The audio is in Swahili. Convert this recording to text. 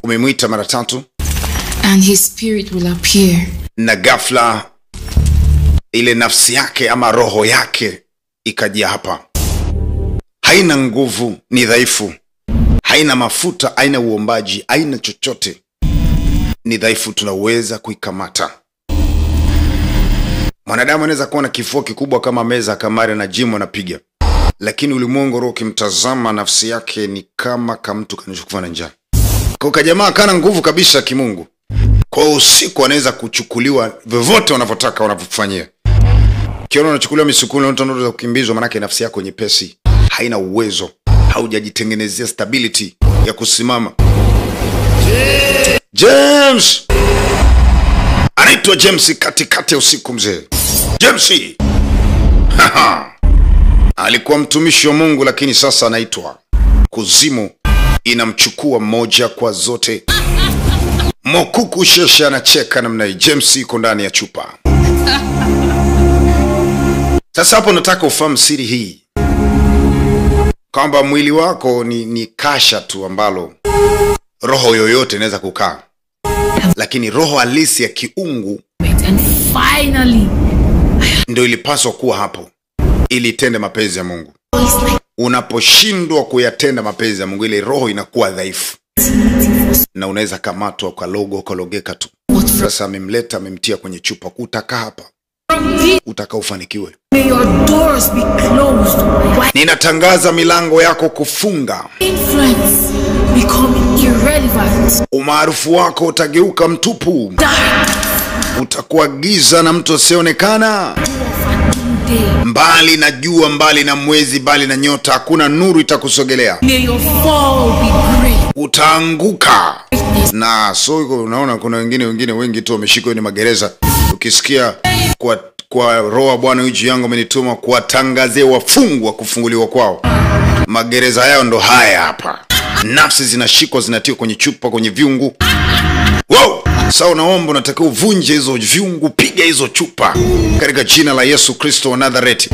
Umemwita mara 3 and his spirit will appear. Na ghafla ile nafsi yake ama roho yake ikajia hapa. Haina nguvu, ni dhaifu. Haina mafuta, haina uombaji, haina chochote. Ni dhaifu, tunaweza kuikamata. Mwanadamu anaweza kuwa na kifua kikubwa kama meza kamari na jimu anapiga. Lakini ulimwengu roho kimtazama nafsi yake ni kama mtu kanachokufa na njaa. Kwa jamaa kana nguvu kabisa kimungu. Kwa usiku anaweza kuchukuliwa vyovyote wanavyotaka wanavyofanyia. Kiona unachukuliwa misukuni na unataka kukimbizwa, maana nafsi yako nyepesi, haina uwezo, haujajitengenezea stability ya kusimama. James! Anaitwa James katikati ya usiku mzee. James! Alikuwa mtumishi wa Mungu lakini sasa anaitwa kuzimu inamchukua mmoja kwa zote. Mokuku shesha anacheka namna hii. James yuko ndani ya chupa. Sasa hapo nataka ufahamu siri hii. Kwamba mwili wako ni kasha tu ambalo roho yoyote inaweza kukaa. Lakini roho halisi ya kiungu ndio ilipaswa kuwa hapo ili itende mapenzi ya Mungu. Unaposhindwa kuyatenda mapenzi ya Mungu, ile roho inakuwa dhaifu. Na unaweza kamatwa ukalogeka tu. Sasa amemleta, amemtia kwenye chupa. Utaka hapa, utaka ufanikiwe. Ninatangaza milango yako kufunga. Umaarufu wako utageuka mtupu. Utakuwa giza na mtu asionekana. Mbali na jua, mbali na mwezi, mbali na nyota, hakuna nuru itakusogelea. Utaanguka. Na so unaona kuna wengine wengi tu wameshikwa kwenye magereza. Ukisikia kwa roho Bwana juu yangu amenituma kuwatangazia wafungwa kufunguliwa kwao. Magereza yao ndo haya hapa. Nafsi zinashikwa, zinatiwa kwenye chupa, kwenye viungu. Wow! Sasa unaomba, unataka uvunje hizo viungu, piga hizo chupa katika jina la Yesu Kristo wa Nazareti.